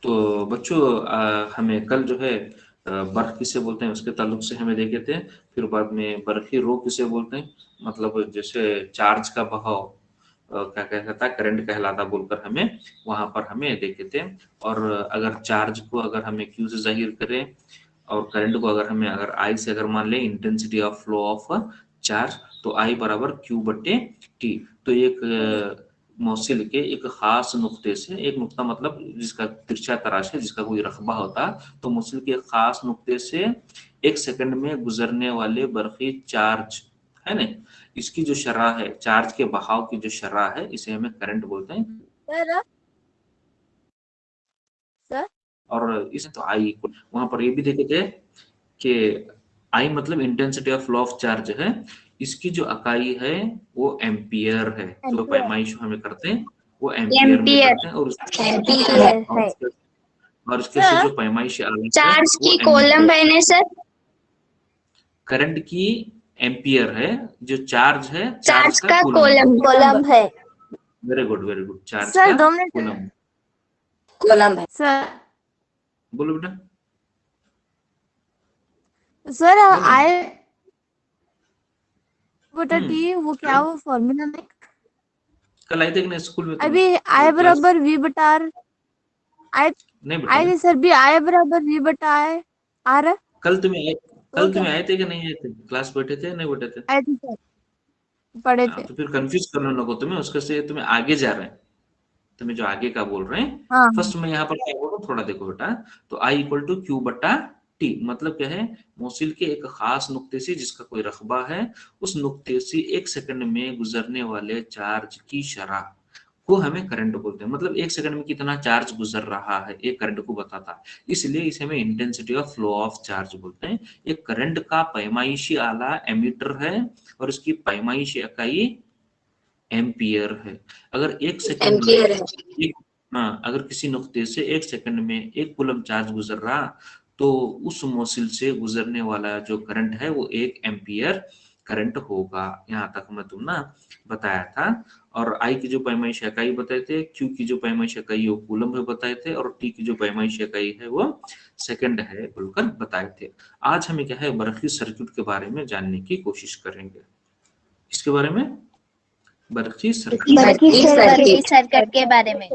तो बच्चों हमें कल जो है बर्फ किसे बोलते हैं उसके ताल्लुक से हमें देखे थे। फिर बाद में बर्फी रो किसे बोलते हैं, मतलब जैसे चार्ज का बहाव क्या कहता है, करंट कहलाता बोलकर हमें वहां पर हमें देखे थे। और अगर चार्ज को अगर हमें क्यू से जाहिर करें और करंट को अगर हमें अगर आई से अगर मान लें intensity of flow of charge, तो आई बराबर क्यू बट्टे टी। तो एक मौसिल के एक खास नुक्ते से, एक नुक्ता मतलब जिसका तिरछा तराश है, जिसका कोई रकबा होता, तो मौसिल के एक खास नुक्ते से एक सेकंड में गुजरने वाले बर्फी चार्ज है ना, इसकी जो शरह है, चार्ज के बहाव की जो शरह है, इसे हमें करंट बोलते हैं। सर और इसे तो आई वहां पर ये भी देखे थे कि आई मतलब intensity of flow of charge है, इसकी जो इकाई है वो एम्पियर है। जो पैमाइश हमें करते हैं वो एम्पियर में करते हैं, और इसके से जो पैमाइश आती है चार्ज वो की कोलम है ना सर? करंट की एम्पियर है, जो चार्ज है चार्ज का कूलम कॉलम है। Very good very good, charge sir का 2 मिनट कोलम है सर। बोलो बेटा। सर बोलो। आई बटा टी वो क्या वो फॉर्मूला में कल आए थे कि नहीं स्कूल में अभी तुम्हें आई क्लास? बराबर वी बटा आर। आई नहीं बेटा, आई सर भी आई बराबर वी बटा आई आर कल तुम्हें तो क्या आए थे कि नहीं आए थे, क्लास बैठे थे नहीं बैठे थे? आए थे सर, पढ़े थे। तो फिर कंफ्यूज करने लगो तुम्हें, उसके से तुम्हें आगे जा रहे हैं, तुम्हें जो आगे का बोल रहे हैं। हाँ फर्स्ट में यहाँ पर क्या बोल रहा हूँ थोड़ा देखो बेटा। तो आई इक्वल टू क्यू बट्टा टी मतलब क्या है, मोसिल के एक खास नुक्ते से जिसका कोई रकबा है, उस नुक्ते से एक सेकंड में गुजरने वाले चार्ज की शरह को हमें करंट बोलते हैं। मतलब एक सेकंड में कितना चार्ज गुजर रहा है एक करंट को बताता है, इसलिए इसे हमें intensity of flow of charge बोलते हैं। एक करंट का पैमाइशी आला एमीटर है और उसकी पैमाइशी इकाई एम्पियर है। अगर एक सेकंड में एम्पियर है। एक हाँ, अगर किसी नुक्ते से एक सेकंड में एक कूलम चार्ज गुजर रहा, तो उस मोसिल से गुजरने वाला जो करंट है वो 1 एम्पियर करंट होगा। यहाँ तक मैं तुम ना बताया था। और आई की जो पैमाइश इकाई बताए थे, क्यू की जो पैमाइश इकाई है वो कूलम है बताए थे, और टी की जो पैमाइश इकाई है वो सेकंड है बोलकर बताए थे। आज हमें क्या है, बरक़ी सर्किट के बारे में जानने की कोशिश करेंगे। इसके बारे में बरक़ी सर्किट के बारे में।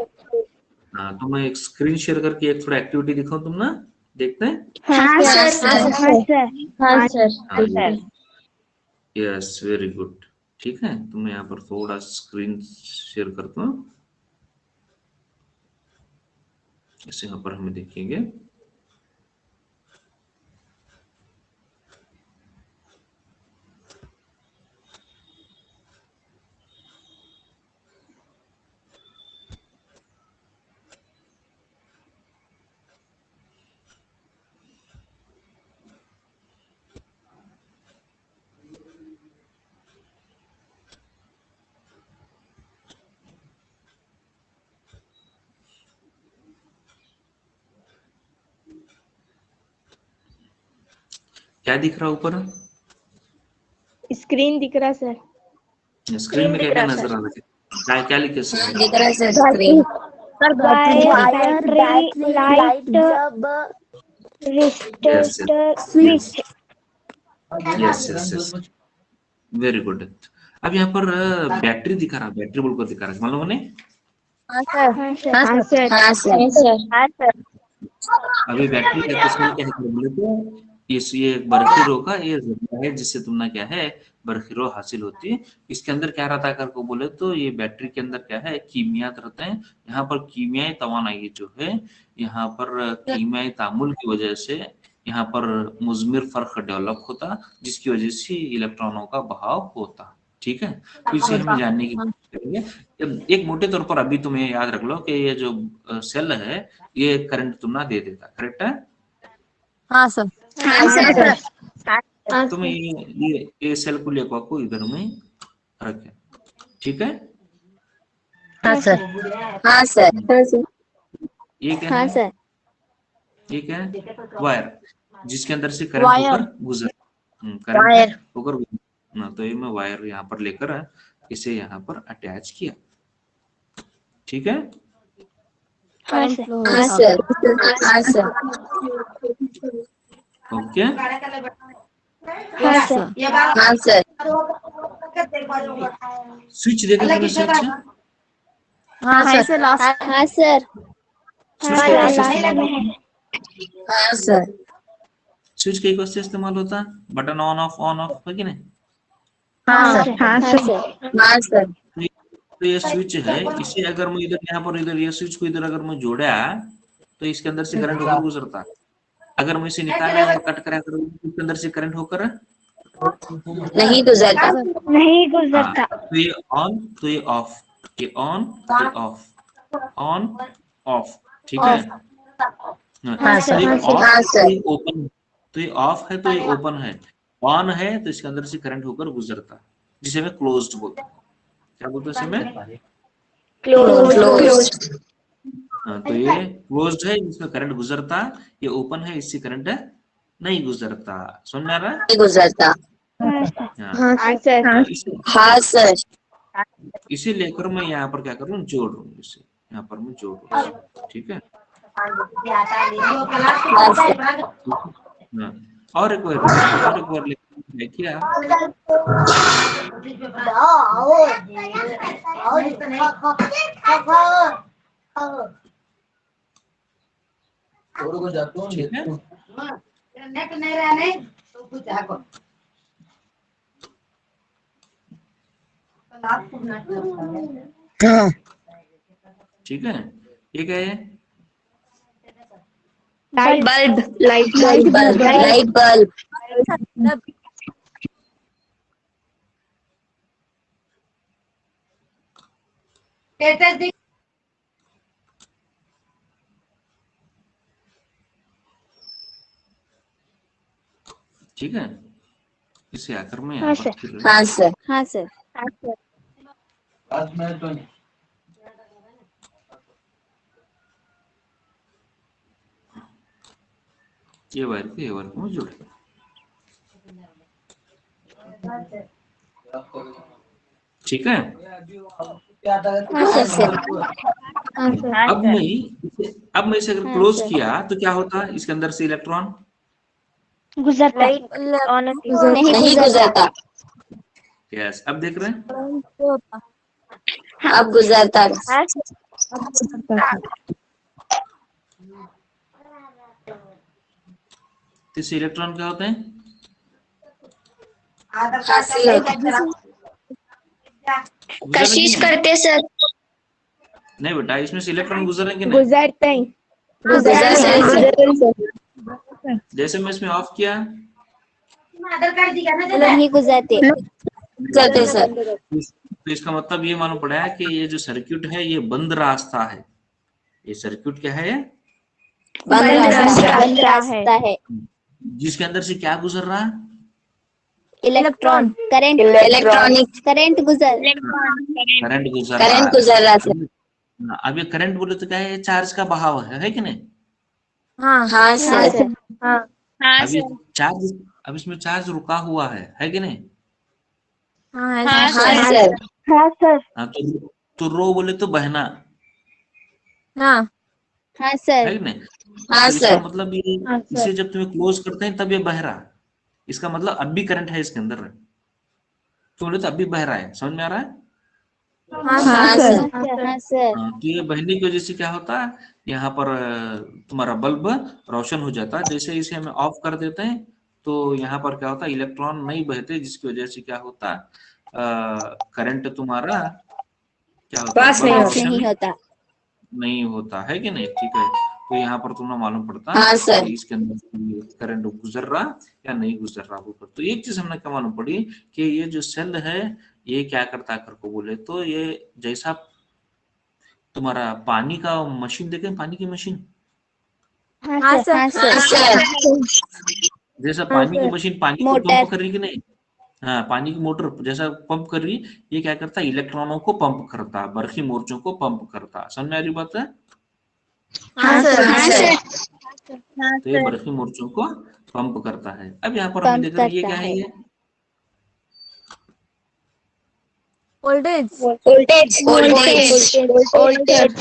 हाँ, तो मैं एक स्क्रीन शेयर करके एक थोड़ा एक्टिविटी दिखाऊं तुम ना, देखते हैं? हाँ सर। हाँ सर। Yes very good. ठीक है, तो मैं यहाँ पर थोड़ा स्क्रीन शेयर करता हूँ, इसे यहाँ पर हमें देखेंगे। क्या दिख रहा है ऊपर? स्क्रीन दिख रहा सर। स्क्रीन में क्या क्या नजर आ रहा है, क्या क्या लिखे सर? दिख रहा है sir screen. Yes yes yes yes yes, very good. अब यहाँ पर बैटरी दिखा रहा है, बैटरी बोलकर दिखा रहा है, मालूम नहीं? हाँ सर। अभी बैटरी का किस्म क्या है बोले तो, ये बरखी रो का ये जरिया है जिससे तुमने क्या है बरखी रो हासिल होती है। इसके अंदर क्या रहता है कर को बोले तो, ये बैटरी के अंदर क्या है कीमियात रहते हैं। यहाँ पर कीमियाई तवानाई जो है, यहाँ पर कीमियाई तामुल की वजह से यहाँ पर मुजमिर फर्क डेवलप होता, जिसकी वजह से इलेक्ट्रॉनों का बहाव होता। ठीक है, तो इसे हमें जानने की कोशिश करेंगे। एक मोटे तौर पर अभी तुम्हें याद रख लो कि ये जो सेल है ये करंट तुम ना दे देता, करेक्ट है? हाँ सर। तुम्हें ये सेल को लेकर को इधर में रखे, ठीक है? हाँ सर। ये क्या हाँ है? सर। ये क्या है? वायर, जिसके अंदर से करंट होकर गुजर वायर। होकर ना, तो ये मैं वायर यहाँ पर लेकर इसे यहाँ पर अटैच किया। ठीक है, हाँ सर। हाँ सर। हाँ सर। ओके, हाँ सर। हाँ सर। स्विच देखा तुमने? स्विच हाँ सर लास्ट। हाँ सर। स्विच कई वजह से इस्तेमाल होता है? हाँ सर। स्विच कई वजह से इस्तेमाल होता है? बटन ऑन ऑफ है कि नहीं? हाँ सर। हाँ सर। हाँ सर। तो ये स्विच है, इसे अगर मैं इधर यहाँ पर इधर ये स्विच को इधर अगर मैं जोड़ा तो इसके अंदर से करंट होकर गुजरता। अगर मैं इसे निकाला या कट करा तो इसके अंदर से करंट होकर नहीं गुजरता। नहीं हाँ, गुजरता। तो ये ऑन तो ये ऑफ, ये ऑन ये ऑफ, ऑन ऑफ, ठीक है। हाँ तो ये सर। ऑफ हाँ तो सर। ये ओपन, तो ये ऑफ है तो ये ओपन है, ऑन है तो इसके अंदर से करंट होकर गुजरता, जिसे मैं क्लोज्ड बोलते हैं। क्या बोलते हैं इसे मैं? क्लोज। हाँ, तो ये क्लोज्ड है, इसमें करंट गुजरता। ये ओपन है, इससे करंट नहीं गुजरता। समझ में आ रहा है? नहीं गुजरता। हाँ, हाँ सर। तो इसे हाँ सर। इसे लेकर मैं यहाँ पर क्या करूँ, जोड़ रहा हूँ इसे, यहाँ पर मैं जोड़ रहा हूँ, ठीक है। हाँ सर। हाँ, और एक बार देखिए ठीक है। हाँ। ठीक है, ये क्या है? Bulb. Light bulb. Light bulb. ठीक है, इसे आकर मैं यहाँ पर फिर हाँ सर। हाँ सर। ये वायर को मैं जोड़, ठीक है। हाँ सर। अब मैं इसे अगर क्लोज किया तो क्या होता? इसके अंदर से इलेक्ट्रॉन गुजरता। नहीं गुजरता। यस, अब देख रहे हैं? अब गुजरता। तो इससे इलेक्ट्रॉन क्या होते हैं? कशिश करते सर। नहीं बेटा, इसमें से इलेक्ट्रॉन गुजरेंगे नहीं। गुजरते हैं। जैसे मैं इसमें ऑफ किया नहीं गुजरते। करते सर। तो इसका मतलब ये मालूम पड़ा है कि ये जो सर्किट है ये बंद रास्ता है। ये सर्किट क्या है? बंद रास्ता है। जिसके अंदर से क्या गुजर रहा है? Electron current. इलेक्ट्रॉनिक। करंट गुजर। करंट गुजर करंट गुजर रहा सर। हाँ, अब ये करंट बोले तो क्या है? चार्ज का बहाव है कि नहीं? हाँ हाँ सर। अब ये चार्ज, अब इसमें चार्ज रुका हुआ है कि नहीं? हाँ हाँ सर। सर। हाँ सर। हाँ, तो रो बोले तो बहना हाँ हाँ है सर। कि नहीं? हाँ तो इसका सर। मतलब ये, इसे जब तुम्हें क्लोज करते हैं तब ये बह रहा है। इसका मतलब अब भी करंट है इसके अंदर, तो बोले तो अब भी बह रहा है। समझ में आ रहा है? हाँ सर। हाँ सर। हाँ, तो ये बहने की वजह से क्या होता है, यहाँ पर तुम्हारा बल्ब रोशन हो जाता है। जैसे इसे हमें ऑफ कर देते हैं तो यहाँ पर क्या होता है, इलेक्ट्रॉन नहीं बहते, जिसकी वजह से क्या होता है, करंट तुम्हारा क्या होता है, पास बल्ब नहीं रोशन नहीं होता। नहीं होता है कि नहीं? ठीक है, तो यहाँ पर तुम्हें मालूम पड़ता हाँ है सर। कि इसके अंदर करंट गुजर रहा या नहीं गुजर रहा ऊपर। तो एक चीज हमने क्या मालूम पड़ी कि ये जो सेल है ये क्या करता है, कर को बोले तो ये जैसा तुम्हारा पानी का मशीन देखे, पानी की मशीन, हाँ सर। हाँ सर। जैसा पानी की मशीन पानी को मोटर। पंप कर रही कि नहीं? हाँ, पानी की मोटर जैसा पंप कर रही, ये क्या करता है, इलेक्ट्रॉनों को पंप करता है, बरखी मोर्चों को पंप करता है। समझ में आ रही बात है? हाँ सर। हाँ सर। तो ये बरखी मोर्चों को पंप करता है। अब यहाँ पर हम देख रहे हैं ये क्या है, ये वोल्टेज। वोल्टेज। वोल्टेज। वोल्टेज,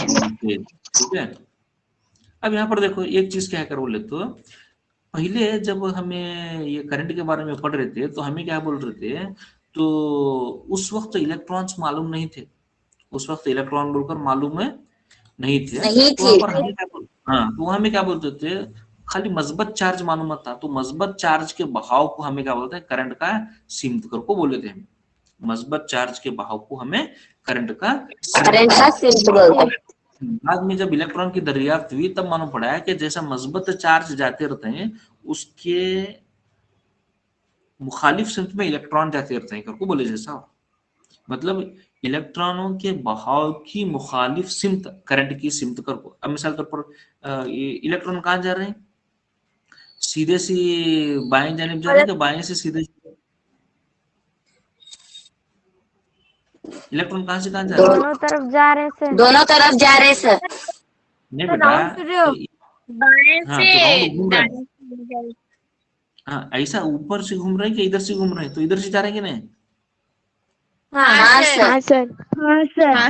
ठीक है। अब यहाँ पर देखो एक चीज क्या कर बोले तो पहले जब हमें ये करंट के बारे में पढ़ रहे थे तो हमें क्या बोल रहे थे, तो उस वक्त इलेक्ट्रॉन्स मालूम नहीं थे, उस वक्त इलेक्ट्रॉन बोलकर मालूम है नहीं थे, तो वहां पर हमें क्या हाँ तो हमें क्या बोलते थे, खाली मस्बत चार्ज मालूम था, तो मस्बत चार्ज के बहाव को हमें क्या बोलते हैं, करंट का सीमित कर को बोले थे हम। मस्बत चार्ज के बहाव को हमें करंट का सीमित बोलते हैं। बाद में जब इलेक्ट्रॉन की दरियाफ्त हुई तब मालूम पड़ा है कि जैसा मस्बत चार्ज जाते रहते हैं उसके मुखालिफ सिमत में इलेक्ट्रॉन जाते रहते हैं करको बोले, जैसा मतलब इलेक्ट्रॉनों के बहाव की मुखालिफ सिमत करंट की सिमत करको। अब मिसाल तौर पर इलेक्ट्रॉन कहाँ जा रहे हैं, सीधे से बाएं जानिब जा रहे हैं कि बाएं से सीधे, इलेक्ट्रॉन कहाँ से कहाँ जा रहे हैं, दोनों तरफ जा रहे सर, दोनों तरफ जा रहे सर। नहीं बेटा, बाएं हाँ तो राउंड घूम रहे हैं, हाँ ऐसा ऊपर से घूम रहे हैं कि इधर से घूम रहे हैं, तो इधर से जा रहे हैं कि नहीं, हाँ सर, हाँ सर, हाँ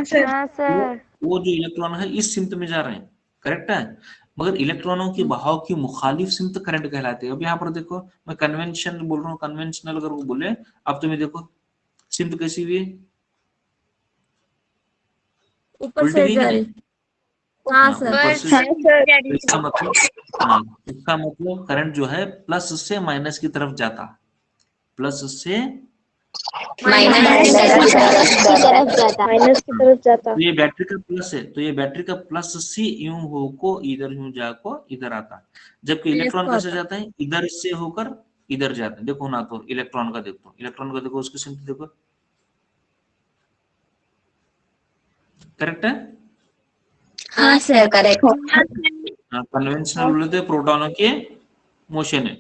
सर, हाँ सर, वो जो इलेक्ट्रॉन है इस सिमत में जा रहे हैं, करेक्ट है, मगर इलेक्ट्रॉनों के बहाव की मुखालिफ सिमत करंट कहलाते हैं। अब यहाँ पर देखो मैं कन्वेंशन बोल रहा हूँ, कन्वेंशनल अगर वो बोले, अब तुम्हें देखो सिमत कैसी हुई है, ऊपर से जा रही, हाँ सर, ऊपर से, तो इसका मतलब हाँ इसका मतलब करंट जो है प्लस से माइनस की तरफ जाता, प्लस से माइनस की तरफ जाता। तो ये बैटरी का प्लस है, तो ये बैटरी का प्लस सी यूं हो को इधर यूं जा को इधर आता, जबकि इलेक्ट्रॉन कैसे जाता है, इधर से होकर इधर जाते हैं। देखो ना, तो इलेक्ट्रॉन का देखो, इलेक्ट्रॉन का देखो, उसकी सिम्पल देखो, करेक्ट है, हाँ सर करेक्ट। कन्वेंशनल बोलते हैं प्रोटॉनों के मोशन है,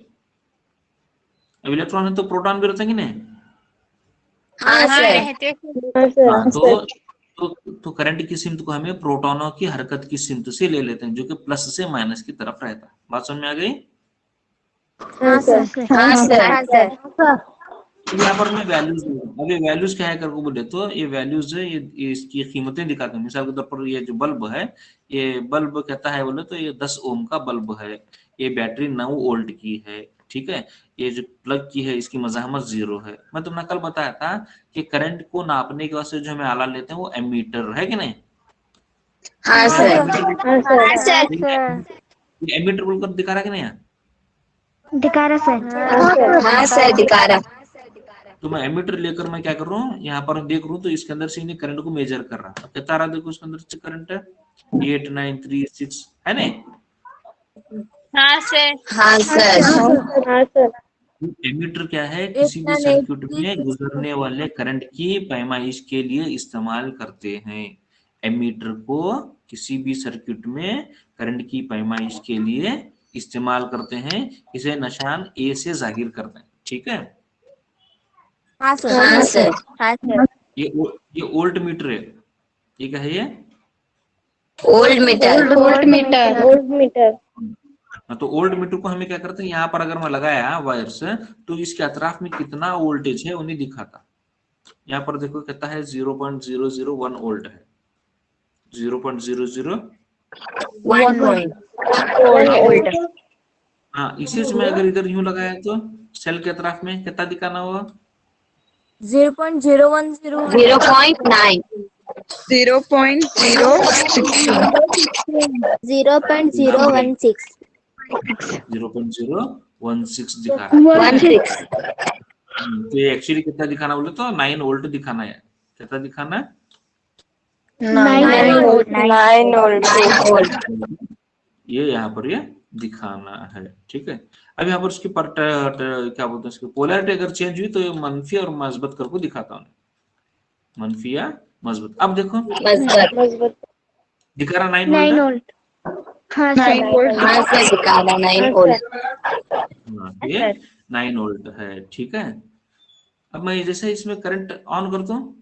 अब इलेक्ट्रॉन है तो प्रोटॉन भी रहते हैं कि नहीं, हाँ सर, हाँ तो करंट की सिमत को हमें प्रोटॉनों की हरकत की सिमत से ले लेते हैं, जो कि प्लस से माइनस की तरफ रहता है। बात समझ में आ गई, हाँ सर, हाँ सर, यहाँ पर मैं वैल्यूज दूंगा। अब ये वैल्यूज क्या है करके बोले तो ये वैल्यूज है, ये इसकी कीमतें दिखाते हैं। मिसाल के तौर पर ये जो बल्ब है, ये बल्ब कहता है बोले तो ये 10 ओम का बल्ब है, ये बैटरी 9 वोल्ट की है, ठीक है, ये जो प्लग की है इसकी मज़ाहमत 0 है। मैं तुमने कल बताया था कि करंट को नापने के वास्ते जो हमें आला लेते हैं वो एमीटर है कि नहीं, हाँ सर, एमीटर बोलकर दिखा रहा है कि नहीं यहाँ? दिखा रहा सर, हाँ सर दिखा रहा। तो मैं एमीटर लेकर मैं क्या कर रहा हूँ, यहाँ पर देख रहा हूँ तो इसके अंदर से इन्हें करंट को मेजर कर रहा है, कितना रहा देखो, इसके अंदर से करंट है 8936 है नहीं, हाँ सर, हाँ सर, हाँ सर। एमीटर क्या है, किसी भी सर्किट में गुजरने वाले करंट की पैमाइश के लिए इस्तेमाल करते हैं। एमीटर को किसी भी सर्किट में करंट की पैमाइश के लिए इस्तेमाल करते हैं, इसे निशान ए से जाहिर करते हैं, ठीक है। हाँ सर, हाँ सर, हाँ सर। ये ओल्ट मीटर है, ये क्या है, ये old meter, old meter, old meter. तो ओल्ड मीटर को हमें क्या करते हैं, यहाँ पर अगर मैं लगाया वायर से तो इसके अतराफ में कितना वोल्टेज है उन्हें दिखाता। यहाँ पर देखो कहता है 0.001 वोल्ट है, 0.001 वोल्ट। हाँ, इसी से मैं अगर इधर यूं लगाया तो सेल के अतराफ में कितना दिखाना होगा, 0.010, 0.9, 0.016 दिखा रहा है। तो ये एक्चुअली कितना दिखाना बोले तो 9 वोल्ट दिखाना है, कितना दिखाना है, 9 वोल्ट। ये यहाँ पर ये दिखाना है, ठीक है। अब यहाँ पर उसकी क्या बोलते हैं, इसकी पोलैरिटी अगर चेंज हुई तो ये मनफी और मस्बत करके दिखाता हूँ, मनफी या मस्बत। अब देखो दिखा रहा 9 वोल्ट, हाँ सर दिखा रहा 9 वोल्ट। ये 9 वोल्ट है, ठीक है। अब मैं जैसे इसमें करंट ऑन करता हूँ,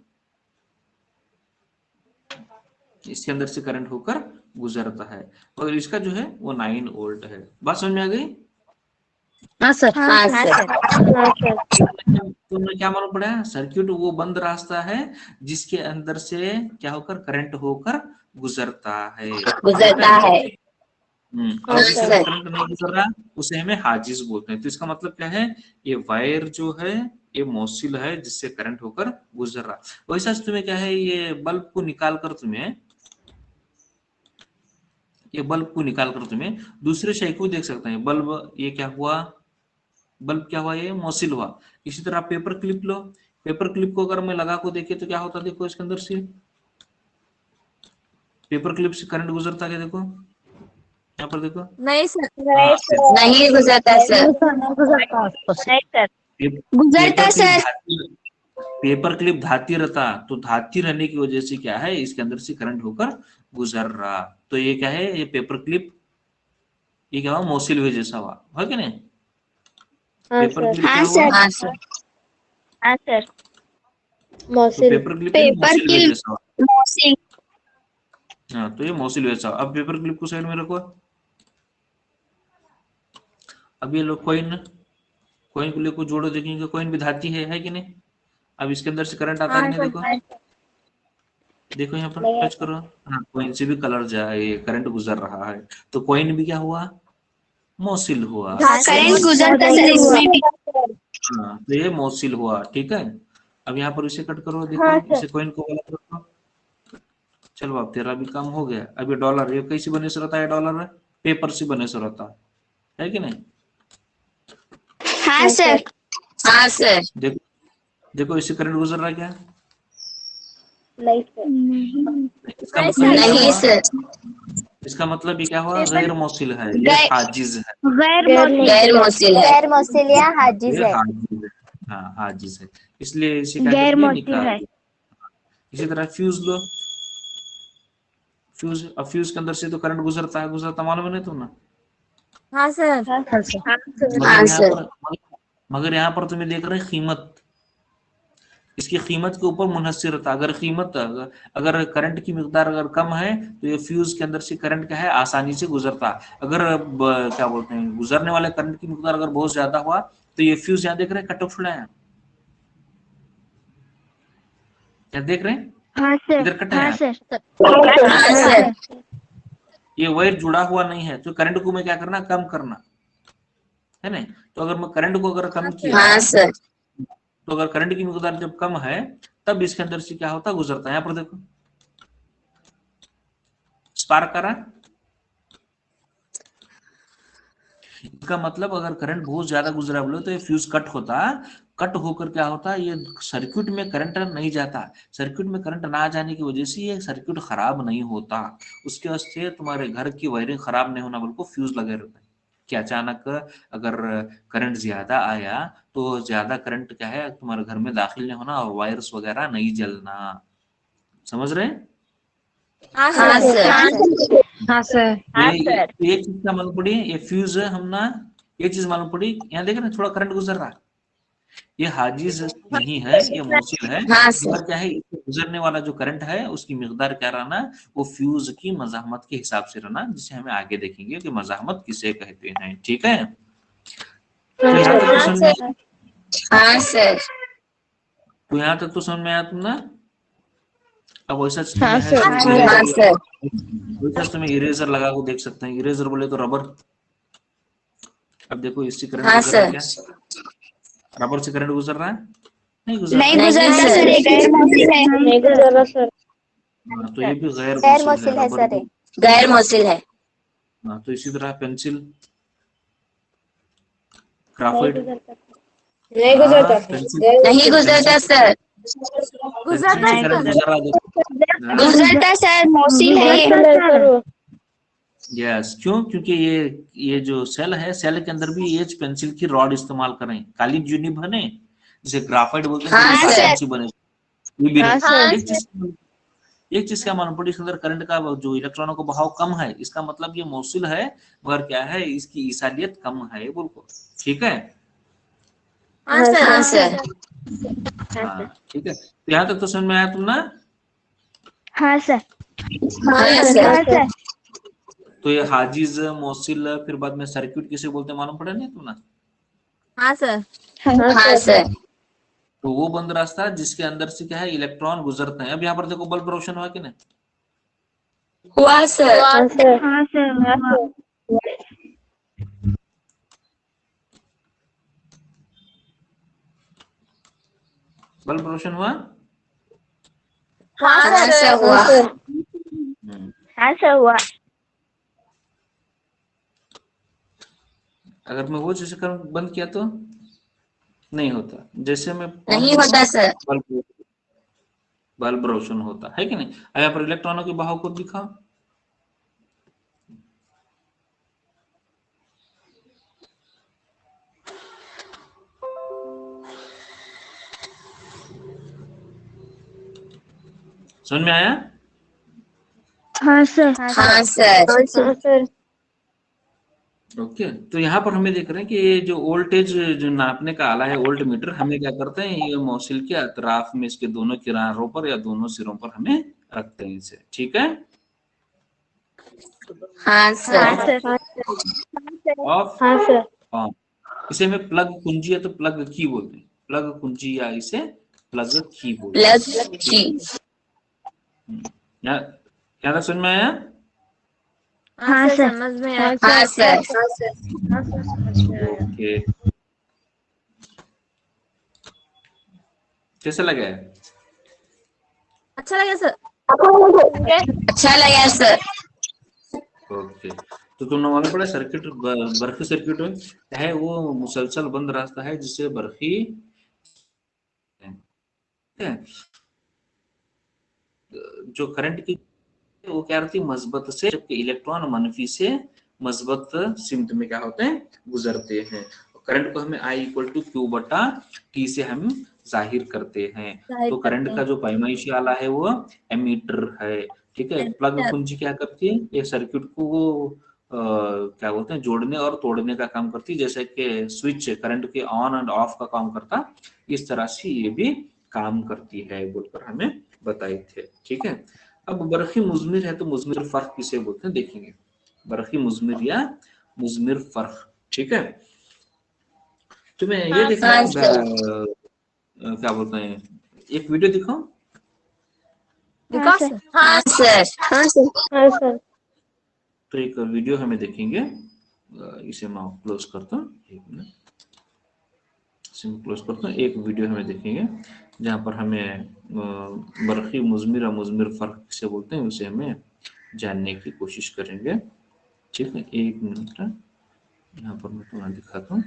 इसके अंदर से करंट होकर गुजरता है, और इसका जो है वो 9 वोल्ट है। बात समझ में आ गई, हाँ सर, हाँ सर। तो मैं क्या मालूम पड़ा, सर्किट वो बंद रास्ता है जिसके अंदर से क्या होकर करंट होकर गुजरता है, और जिससे करंट नहीं गुजर रहा उसे हमें हाजिज बोलते हैं। तो इसका मतलब क्या है, ये वायर जो है ये मौसिल है जिससे करंट होकर गुजर रहा। वैसा तुम्हें क्या है, ये बल्ब को निकाल कर तुम्हें दूसरे शय को देख सकते हैं। बल्ब ये क्या हुआ, बल्ब क्या हुआ, ये मौसिल हुआ। इसी तरह पेपर क्लिप लो, पेपर क्लिप को अगर मैं लगा को देखे तो क्या होता, देखो इसके अंदर से पेपर क्लिप से करंट गुजरता है, देखो यहाँ पर देखो। नहीं सर, नहीं गुजरता सर, गुजरता सर। पेपर क्लिप धाती रहता, तो धाती रहने की वजह से क्या है, इसके अंदर से करंट होकर गुजर रहा। तो ये क्या है, ये पेपर क्लिप, ये क्या हुआ, मौसिल वे जैसा हुआ, है कि नहीं? पेपर क्लिप क्या हुआ? हाँ सर, तो पेपर क्लिप मौसिल वे जैसा हुआ। हाँ, तो ये मौसिल वैसा। अब पेपर क्लिप को साइड में रखो। अब ये लो कोइन को लेकर जोड़ो, देखेंगे कोइन भी धाती है कि नहीं। अब इसके अंदर से करंट आता है कि नहीं, देखो यहाँ पर टच करो। हाँ, कोइन से भी कलर जाए, करंट गुजर रहा है। तो कोइन भी क्या हुआ, मौसिल हुआ। करंट गुजरता सर इसमें भी। हाँ, तो ये मौसिल हुआ, ठीक है। अब यहाँ पर इसे कट करो, देखो इसे कोइन को अलग रखो। चलो अब तेरा भी काम हो गया। अब ये डॉलर, ये कैसे बने से रहता है, डॉलर पेपर से बने से रहता है कि नहीं? हाँ सर, हाँ सर। देखो इससे करंट गुजर रहा है क्या? इसका मतलब नहीं सर, इसका मतलब ये क्या हुआ, गैर मौसिल है, ये हाजिज है। गैर मौसिल है, गैर मौसिल या हाजिज ये है। हाजिज है, हाँ हाजिज है। इसलिए इसे क्या करते हैं, निकाल दो। इसी तरह फ्यूज लो, फ्यूज के अंदर से तो करंट गुजरता मालूम है नहीं तुम ना? हाँ सर, मगर यहाँ पर तुम्हें देख रहे हैं कीमत, इसकी कीमत के ऊपर मुनहसर रहता। अगर करंट की मिकदार अगर कम है तो ये फ्यूज के अंदर से करंट क्या है, आसानी से गुजरता। अगर क्या बोलते हैं, गुजरने वाले करंट की मिकदार अगर बहुत ज्यादा हुआ तो ये फ्यूज यहाँ देख रहे हैं कट ऑफ है, क्या देख रहे हैं? हाँ सर, इधर कट है, हाँ सर, ये वायर जुड़ा हुआ नहीं है। तो करंट को मैं क्या करना, कम करना है ना। तो अगर मैं करंट को अगर कम किया, हाँ सर, तो अगर करंट की मिकदार जब कम है तब इसके अंदर से क्या होता, गुजरता है। यहाँ पर देखो स्पार्क करा, इसका मतलब अगर करंट बहुत ज्यादा गुजरा बोले तो ये फ्यूज कट होता। कट होकर क्या होता, ये सर्किट में करंट नहीं जाता। सर्किट में करंट ना जाने की वजह से ये सर्किट खराब नहीं होता। उसके वास्ते तुम्हारे घर की वायरिंग खराब नहीं होना बोल फ्यूज लगे रहता है कि अचानक अगर करंट ज्यादा आया तो ज्यादा करंट क्या है तुम्हारे घर में दाखिल नहीं होना और वायर्स वगैरह नहीं जलना। समझ रहे हैं? हाँ हाँ सर, सर, हाँ सर, ये चीज क्या मालूम पड़ी, ये फ्यूज है हम ना, ये चीज मालूम पड़ी। यहाँ देखे ना थोड़ा करंट गुजर रहा है, ये हाजिज नहीं है, ये मौसिल है। हाँ मगर क्या है, इससे गुजरने वाला जो करंट है उसकी मिकदार क्या रहना, वो फ्यूज की मजाहमत के हिसाब से रहना, जिसे हमें आगे देखेंगे कि मजाहमत किसे कहते हैं। ठीक है, तो यहाँ तक तो समझ में, हाँ सर, तो यहाँ तक तो समझ में आया तुम ना। अब वैसा हाँ तुम्हें सर, तुम्हें इरेजर लगा को देख सकते हैं। इरेजर बोले तो रबर। अब देखो इससे करंट हाँ गुजर रहा है सर, क्या, रबर से करंट गुजर रहा है? नहीं गुजर नहीं रहा। गुजरता सर, गैर मौसिल है, नहीं गुजरता सर, हाँ, तो ये भी गैर गैर मौसिल मौसिल है, है रबर सर। भी। गैर मौसिल है, हाँ, तो इसी तरह पेंसिल, ग्राफाइट, नहीं गुजरता, नहीं गुजरता सर, गुजरता सर, मौसिल है। यस, क्यों? क्योंकि ये जो सेल है, सेल के अंदर भी एच पेंसिल की रॉड इस्तेमाल करें, काली जूनी बने जिसे ग्राफाइट बोलते हैं, हाँ, काली सर। पेंसिल बने। ये भी हाँ, सर। एक चीज क्या मालूम पड़ी, इसके अंदर करंट का जो इलेक्ट्रॉनों का बहाव कम है, इसका मतलब ये मौसिल है, मगर क्या है, इसकी ईसालियत कम है बिल्कुल। ठीक है, हाँ सर, हाँ सर, हाँ ठीक है। तो यहाँ तक तो समझ में आया तुम ना? हाँ सर, हाँ सर, तो ये हाजिज, मौसिल, फिर बाद में सर्किट किसे बोलते हैं मालूम पड़ा नहीं तुम ना? हाँ सर, हाँ सर, तो वो बंद रास्ता जिसके अंदर से क्या है, इलेक्ट्रॉन गुजरते हैं। अब यहाँ पर देखो बल्ब रोशन हुआ कि नहीं? हुआ सर, हाँ सर, हाँ सर, बल्ब रोशन हुआ? हाँ सर हुआ। हाँ सर हुआ। अगर मैं वो जैसे कर बंद किया तो नहीं होता, जैसे मैं नहीं होता सर। बल्ब रोशन होता है कि नहीं? अगर पर इलेक्ट्रॉनों के बहाव को दिखाओ। समझ में आया? हाँ सर। हाँ सर। ओके, तो यहाँ पर हमें देख रहे हैं कि ये जो वोल्टेज जो नापने का आला है वोल्ट मीटर, हमें क्या करते हैं, ये मौसिल के अतराफ में इसके दोनों किनारों पर या दोनों सिरों पर हमें रखते हैं इसे, ठीक है? हाँ सर। ऑफ हाँ सर। ऑन। इसे में प्लग कुंजी है तो प्लग की बोलते हैं, प्लग कुंजी या इसे प्लग की बोलते हैं। प्लग की। क्या समझ में आया? हाँ सर समझ में आया। हाँ सर। ओके, कैसा लगा है? अच्छा लगा सर। अच्छा लगा सर। ओके, तो तुमने मालूम पड़ा सर्किट बर्फी सर्किट है वो मुसलसल बंद रास्ता है जिससे बर्फी है। जो करंट की वो क्या रहती है, मस्बत से, जबकि इलेक्ट्रॉन मनफी से मस्बत सिमत में क्या होते हैं, गुजरते हैं। करंट को हमें I इक्वल टू क्यू बटा टी से हम जाहिर करते हैं। तो करंट का जो पैमाइशी आला है वो एमीटर है, ठीक है। प्लग कुंजी क्या करती है, एक सर्किट को वो क्या बोलते हैं, जोड़ने और तोड़ने का काम करती है, जैसे कि स्विच करंट के ऑन एंड ऑफ का काम करता, इस तरह से ये भी काम करती है बोलकर हमें बताए थे, ठीक है। अब बरखी मुजमिर है तो मुजमिर फर्क किसे बोलते हैं देखेंगे, बरखी मुजमिर या मुजमिर फर्क, ठीक है। तुम्हें ये देखना है क्या बोलते हैं, एक वीडियो दिखाओ। दिखा सर। हाँ सर। हाँ सर। हाँ सर। तो एक वीडियो हमें देखेंगे, इसे मैं क्लोज करता हूँ, एक मिनट, इसे मैं क्लोज करता हूँ। एक वीडियो हमें देखेंगे जहाँ पर हमें बरखी मुजमिर और मुजमिर फर्क किसे बोलते हैं उसे हमें जानने की कोशिश करेंगे, ठीक है। एक मिनट यहाँ पर मैं तुम्हें दिखाता हूँ।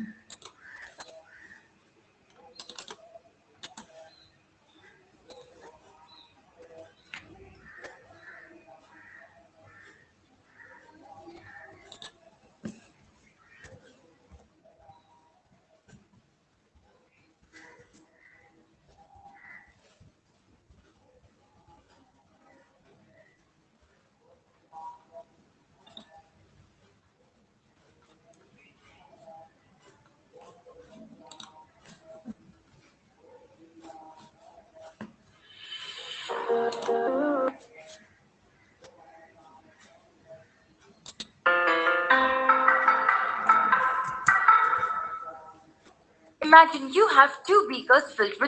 Imagine you have two beakers filled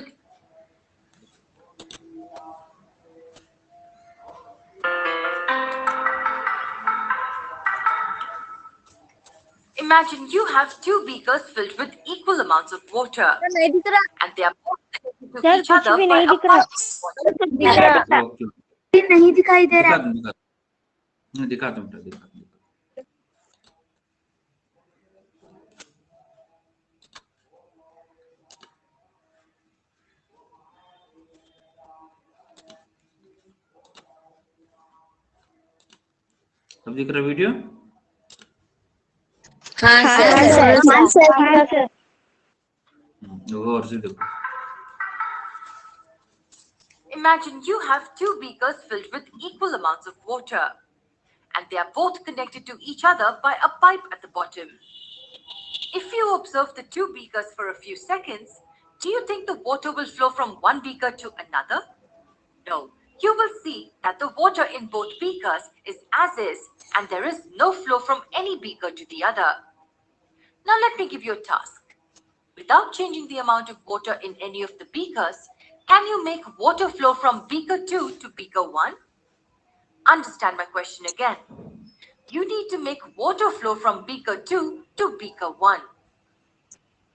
with equal amounts of water, नहीं दिख रहा। and they are both connected to sir each कुछ other भी by नहीं a दिख रहा। pipe. ओके, नहीं दिखाई दे दिखा रहा। दूं दिखा दूं बेटा, दिखा दूं। अब दिख रहा वीडियो? हाँ सर। हाँ सर। वो और से देखो। Imagine you have two beakers filled with equal amounts of water, and they are both connected to each other by a pipe at the bottom. If you observe the two beakers for a few seconds, do you think the water will flow from one beaker to another? No. You will see that the water in both beakers is as is, and there is no flow from any beaker to the other. Now let me give you a task. Without changing the amount of water in any of the beakers, can you make water flow from beaker 2 to beaker 1? Understand my question again. You need to make water flow from beaker 2 to beaker 1.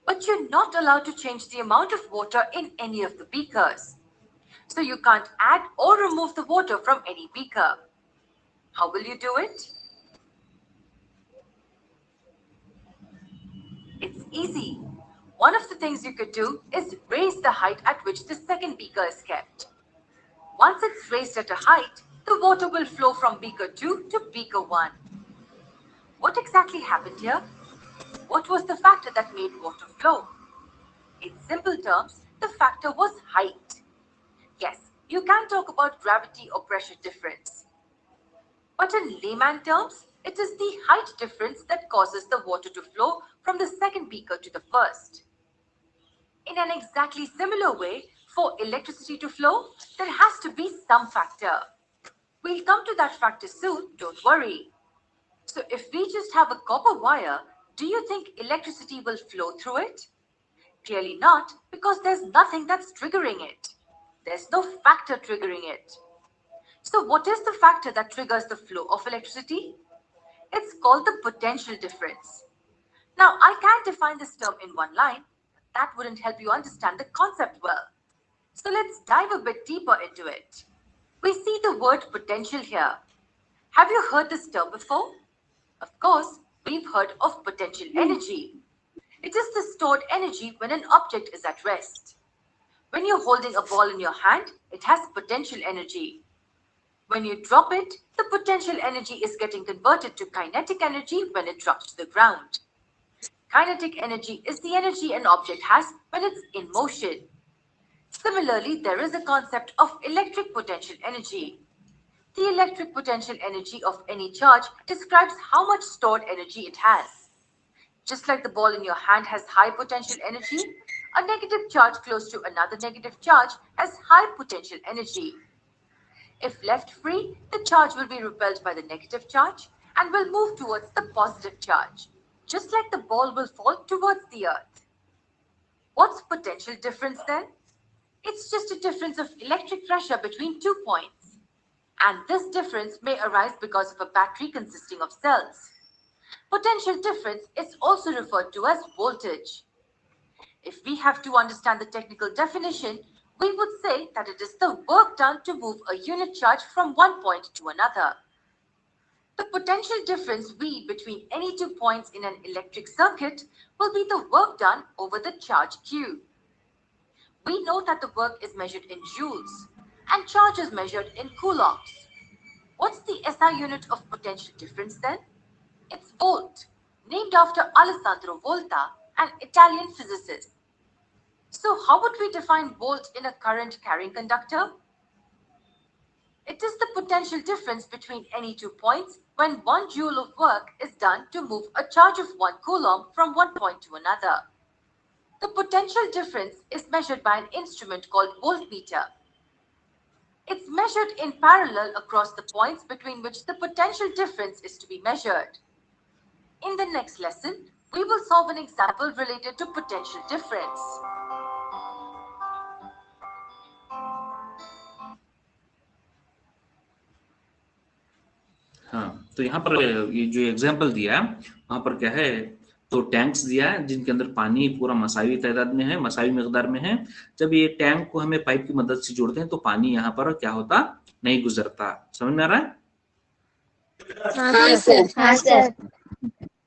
but you're not allowed to change the amount of water in any of the beakers. So you can't add or remove the water from any beaker. How will you do it? It's easy. One of the things you could do is raise the height at which the second beaker is kept. Once it's raised at a height, the water will flow from beaker 2 to beaker 1. What exactly happened here? What was the factor that made water flow? In simple terms, the factor was height. Yes, you can talk about gravity or pressure difference. But in layman terms, it is the height difference that causes the water to flow from the second beaker to the first. In an exactly similar way, for electricity to flow, there has to be some factor. We'll come to that factor soon, don't worry. So if we just have a copper wire, do you think electricity will flow through it? Clearly not, because there's nothing that's triggering it. There's no factor triggering it. So what is the factor that triggers the flow of electricity? It's called the potential difference. Now, I can't define this term in one line. That wouldn't help you understand the concept well. So let's dive a bit deeper into it. We see the word potential here. Have you heard this term before? Of course, we've heard of potential energy. It is the stored energy when an object is at rest. When you're holding a ball in your hand, it has potential energy. When you drop it, the potential energy is getting converted to kinetic energy when it drops to the ground. Kinetic energy is the energy an object has when it's in motion. Similarly, there is a concept of electric potential energy. The electric potential energy of any charge describes how much stored energy it has. Just like the ball in your hand has high potential energy, a negative charge close to another negative charge has high potential energy. If left free, the charge will be repelled by the negative charge and will move towards the positive charge, just like the ball will fall towards the earth. What's potential difference then? It's just a difference of electric pressure between 2 points. And this difference may arise because of a battery consisting of cells. Potential difference is also referred to as voltage. If we have to understand the technical definition, we would say that it is the work done to move a unit charge from one point to another. The potential difference V between any 2 points in an electric circuit will be the work done over the charge Q. We know that the work is measured in joules and charge is measured in coulombs. What's the SI unit of potential difference then? It's volt, named after Alessandro Volta, an Italian physicist. So how would we define volt in a current carrying conductor? It is the potential difference between any 2 points when 1 joule of work is done to move a charge of 1 coulomb from one point to another. The potential difference is measured by an instrument called voltmeter. It's measured in parallel across the points between which the potential difference is to be measured. In the next lesson, we will solve an example related to potential difference. हाँ, तो यहाँ पर ये जो example दिया वहां पर क्या है, तो टैंक्स दिया है जिनके अंदर पानी पूरा मसावी तादाद में है, मसावी मकदार में है। जब ये टैंक को हमें पाइप की मदद से जोड़ते हैं तो पानी यहाँ पर क्या होता, नहीं गुजरता। समझ में आ रहा है? हाँ सर।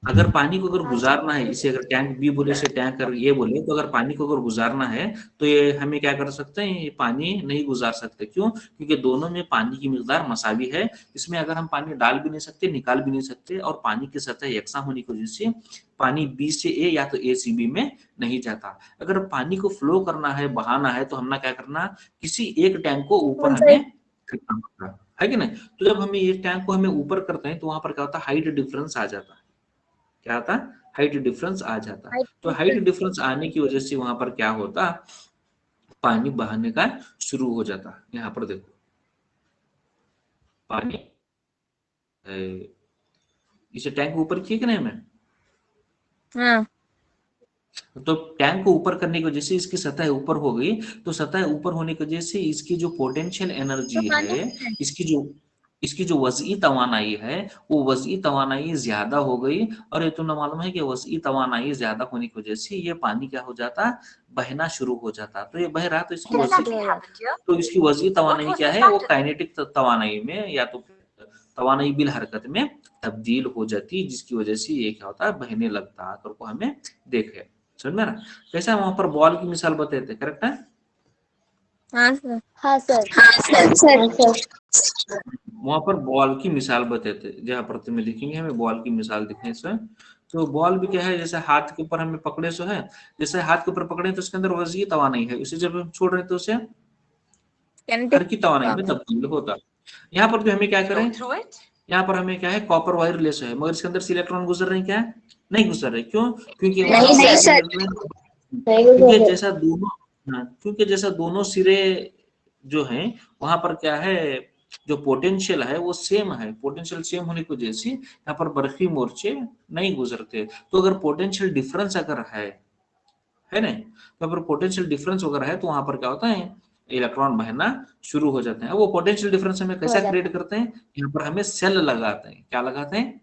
अगर पानी को अगर गुजारना है, इसे अगर टैंक बी बोले से टैंक अगर ये बोले, तो अगर पानी को अगर गुजारना है तो ये हमें क्या कर सकते हैं, ये पानी नहीं गुजार सकते। क्यों? क्योंकि दोनों में पानी की मिकदार मसावी है। इसमें अगर हम पानी डाल भी नहीं सकते, निकाल भी नहीं सकते, और पानी की सतह यकसा होने की वजह से पानी बी से ए या तो ए से बी में नहीं जाता। अगर पानी को फ्लो करना है, बहाना है, तो हमने क्या करना, किसी एक टैंक को ऊपर हमें करना पड़ता है कि नहीं। तो जब हमें ये टैंक को हमें ऊपर करते हैं तो वहां पर क्या होता है, हाइट डिफरेंस आ जाता है। क्या आता, हाइट डिफरेंस आ जाता। तो हाइट डिफरेंस आने की वजह से वहां पर क्या होता, पानी बहाने का शुरू हो जाता। यहाँ पर देखो पानी, इसे टैंक ऊपर किए कि नहीं हमें, हाँ। तो टैंक को ऊपर करने की वजह से इसकी सतह ऊपर हो गई। तो सतह ऊपर होने की वजह से इसकी जो पोटेंशियल एनर्जी है, इसकी जो इसकी जो वज़ई तवानाई है वो वज़ई तवानाई ज्यादा हो गई, और ये तुम्हें मालूम है कि वज़ई तवानाई ज्यादा होने की वजह से ये पानी क्या हो जाता, बहना शुरू हो जाता। तो ये बह रहा तो इसकी Exactly वज़ई, happened here. तो इसकी वज़ई What तवानाई was क्या the है, वो pattern? काइनेटिक तवानाई में या तो तवानाई बिल हरकत में तब्दील हो जाती, जिसकी वजह से ये क्या होता है, बहने लगता। अगर को हमें देखे, समझ में ना कैसा वहां पर बॉल की मिसाल बताए थे, करेक्ट है। हाँ सर। हाँ सर। वहां पर बॉल की मिसाल बताए थे, जहाँ पर में लिखेंगे हमें बॉल की मिसाल दिखने से। तो बॉल भी क्या है, जैसे हाथ के ऊपर हमें पकड़े सो है, जैसे हाथ के ऊपर पकड़े तो उसके अंदर वज़ी तवानाई है, उसे जब हम छोड़ रहे हैं तो उसे किनेटिक हर की तवानाई में तब्दील होता। यहाँ पर भी हमें क्या करें, Flow through it. यहाँ पर हमें क्या है, कॉपर वायर लेस है, मगर इसके अंदर से इलेक्ट्रॉन गुजर रहे हैं क्या, नहीं गुजर रहे, क्यों, क्योंकि नहीं सर। क्योंकि जैसा दोनों, हाँ, क्योंकि जैसा दोनों सिरे जो हैं वहां पर क्या है, जो पोटेंशियल है वो सेम है, पोटेंशियल सेम होने की वजह से यहाँ पर बर्फी मोर्चे नहीं गुजरते। तो अगर पोटेंशियल डिफरेंस अगर है ना, तो अगर पोटेंशियल डिफरेंस वगैरह है तो वहां पर क्या होता है, इलेक्ट्रॉन बहना शुरू हो जाते हैं। वो पोटेंशियल डिफरेंस हमें कैसा क्रिएट करते हैं, यहाँ पर हमें सेल लगाते हैं, क्या लगाते हैं,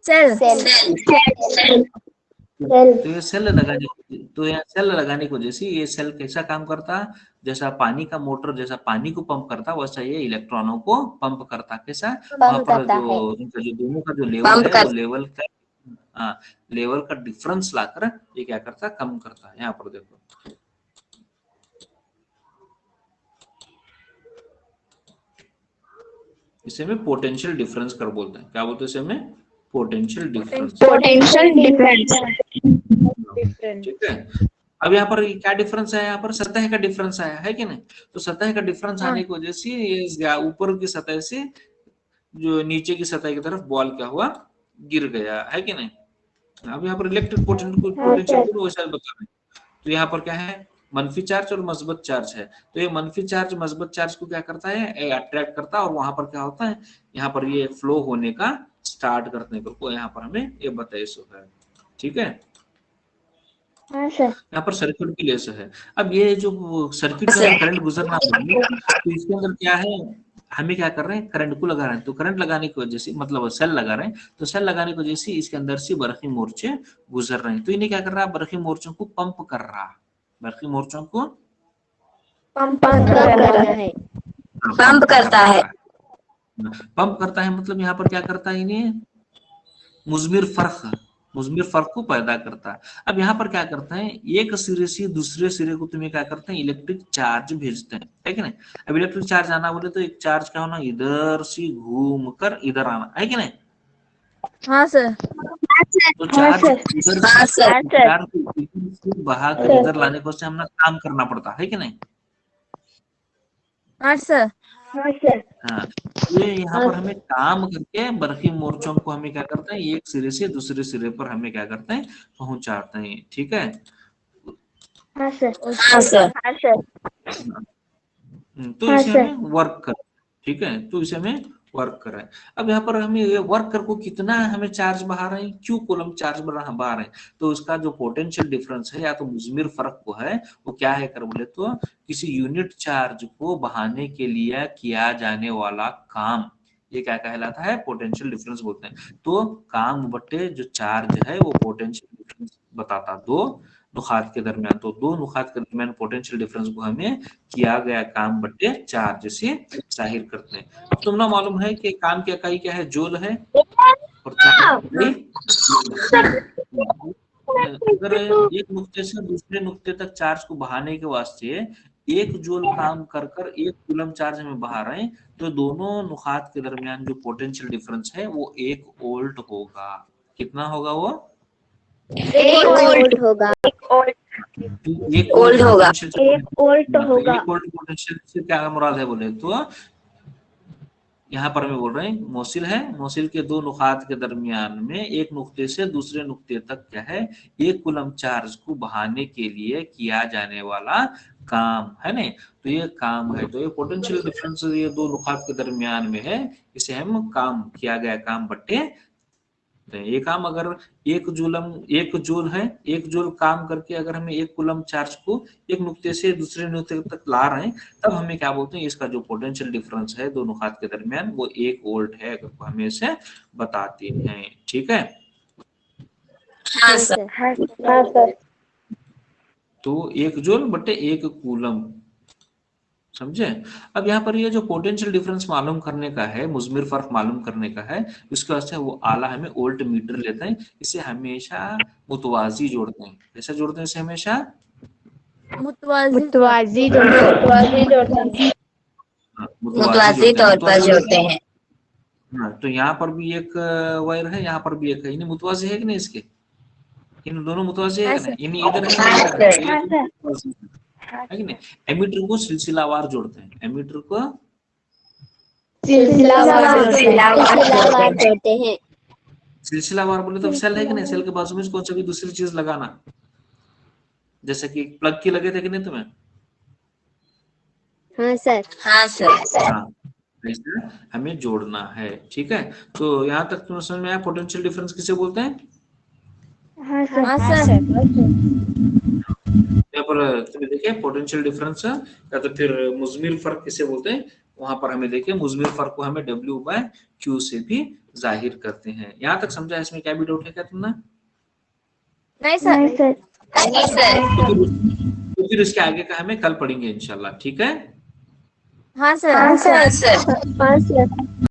सेल। तो ये सेल लगाने, तो यहाँ सेल लगाने की वजह से ये सेल कैसा काम करता, जैसा पानी का मोटर जैसा पानी को पंप करता, वैसा ये इलेक्ट्रॉनों को पंप करता। कैसा, वहां पर जो उनका जो दोनों का जो लेवल है, वो लेवल का, हाँ, लेवल का डिफरेंस लाकर ये क्या करता, कम करता है। यहाँ पर देखो, इसे में पोटेंशियल डिफरेंस कर बोलते हैं, क्या बोलते हैं इसे में, पोटेंशियल डिफरेंस। ठीक है। अब यहाँ पर क्या डिफरेंस है, यहाँ पर सतह का डिफरेंस आया है कि नहीं, तो सतह का डिफरेंस आने की वजह से ये ऊपर की सतह से जो नीचे की सतह की तरफ बॉल क्या हुआ, गिर गया है कि नहीं। अब यहाँ पर इलेक्ट्रिक पोटेंशियल को वैसा बता रहे हैं। तो यहाँ पर क्या है, मनफी चार्ज और मस्बत चार्ज है। तो ये मनफी चार्ज मस्बत चार्ज को क्या करता है, अट्रैक्ट करता है, और वहां पर क्या होता है, यहाँ पर ये फ्लो होने का स्टार्ट करने को यहाँ पर हमें ये बताइए सो है। ठीक है, यहाँ पर सर्किट की लेस है। अब ये जो सर्किट में करंट गुजरना है, तो इसके अंदर क्या है, हमें क्या कर रहे हैं, करंट को लगा रहे हैं। तो करंट लगाने की वजह से, मतलब सेल लगा रहे हैं, तो सेल लगाने की वजह से इसके अंदर से बरखी मोर्चे गुजर रहे हैं। तो इन्हें क्या कर रहा है, बरखी मोर्चों को पंप कर रहा है, बरखी मोर्चों को पंप करता है। पंप करता है, मतलब यहाँ पर क्या करता है, इन्हें मुजमिर फर्क को पैदा करता है। अब यहाँ पर क्या करते हैं, एक सिरे से दूसरे सिरे को तुम्हें क्या करते हैं, इलेक्ट्रिक चार्ज भेजते हैं, है कि नहीं। अब इलेक्ट्रिक चार्ज आना बोले तो एक चार्ज क्या होना, इधर से घूम कर इधर आना, है कि नहीं। हाँ सर। तो चार्ज इधर से बहा कर इधर लाने को से हमें काम करना पड़ता है कि नहीं। हाँ सर। हाँ, ये यहाँ पर हमें काम करके बरखी मोर्चों को हमें क्या करते हैं, एक सिरे से दूसरे सिरे पर हमें क्या करते हैं, पहुंचाते हैं। ठीक है, तो इसे हमें वर्क कर, ठीक है, तो इसे हमें वर्क कराए। अब यहाँ पर हमें ये वर्क कर को कितना हमें चार्ज बहा रहे हैं, क्यू कूलम चार्ज बहा रहे हैं, तो उसका जो पोटेंशियल डिफरेंस है या तो मुजमिर फर्क को है, वो क्या है कर बोले तो किसी यूनिट चार्ज को बहाने के लिए किया जाने वाला काम, ये क्या कहलाता है, पोटेंशियल डिफरेंस बोलते हैं। तो काम बटे जो चार्ज है वो पोटेंशियल डिफरेंस बताता दो नुकात के दरमियान। तो दो नुकात के दरमियान पोटेंशियल डिफरेंस को हमें किया गया काम बटे चार्ज से जाहिर करते हैं। अब तुम ना मालूम है कि काम की इकाई क्या है, जूल है, और अगर एक नुक्ते से दूसरे नुक्ते तक चार्ज को बहाने के वास्ते एक जूल काम कर एक कूलम चार्ज में बहा रहे हैं, तो दोनों नुकात के दरमियान जो पोटेंशियल डिफरेंस है वो 1 वोल्ट होगा। कितना होगा वो, 1 वोल्ट होगा। 1 वोल्ट होगा। 1 वोल्ट होगा। 1 वोल्ट पोटेंशियल से क्या मुराद है बोले तो, यहाँ पर मैं बोल रहे हैं मोसिल है, मोसिल के दो नुकात के दरमियान में एक नुक्ते से दूसरे नुक्ते तक क्या है, एक कूलम चार्ज को बहाने के लिए किया जाने वाला काम है ना। तो ये काम है, तो ये पोटेंशियल डिफरेंस ये दो नुकात के दरमियान में है, इसे हम काम किया गया काम बट्टे जोड़ते हैं। ये काम अगर 1 जूल है, 1 जूल काम करके अगर हमें 1 कूलम चार्ज को एक नुक्ते से दूसरे नुक्ते तक ला रहे हैं, तब हमें क्या बोलते हैं, इसका जो पोटेंशियल डिफरेंस है दोनों हाथ के दरमियान वो 1 वोल्ट है, अगर हमें इसे बताते हैं। ठीक है, हाँ सर। हाँ सर। तो 1 जूल बटे 1 कूलम, समझे। अब यहाँ पर ये जो पोटेंशियल डिफरेंस मालूम करने का है, मुजमिर फर्क मालूम करने का है, उसके वास्ते वो आला हमें वोल्ट मीटर लेते हैं। इसे हमेशा मुतवाजी जोड़ते हैं। कैसे जोड़ते हैं इसे? हमेशा मुतवाजी मुतवाजी तौर पर जोड़ते हैं। हाँ, तो यहाँ पर भी एक वायर है, यहाँ पर भी एक है, इन्हें मुतवाजी है कि नहीं? इसके इन दोनों मुतवाजी है कि नहीं? इन्हें इधर है कि नहीं? एमीटर को सिलसिलावार जोड़ते हैं, एमीटर को सिलसिलावार जोड़ते हैं। सिलसिलावार बोले तो सेल है कि नहीं? सेल के बाजू में कौन सा भी दूसरी चीज लगाना, जैसे कि प्लग की लगे थे कि नहीं तुम्हें? हाँ सर। हाँ सर। हाँ, ऐसे हमें जोड़ना है। ठीक है, तो यहाँ तक तुम्हें समझ में आया पोटेंशियल डिफरेंस किसे बोलते हैं? हाँ सर। यहाँ पर तुम्हें देखिए पोटेंशियल डिफरेंस या तो फिर मुजमिर फर्क किसे बोलते हैं, वहां पर हमें देखिए मुजमिर फर्क को हमें W/Q से भी जाहिर करते हैं। यहाँ तक समझा? इसमें क्या भी डाउट है क्या तुमने? नहीं सर। तो फिर इसके आगे का हमें कल पढ़ेंगे इंशाल्लाह। ठीक है, हाँ सर। हाँ सर।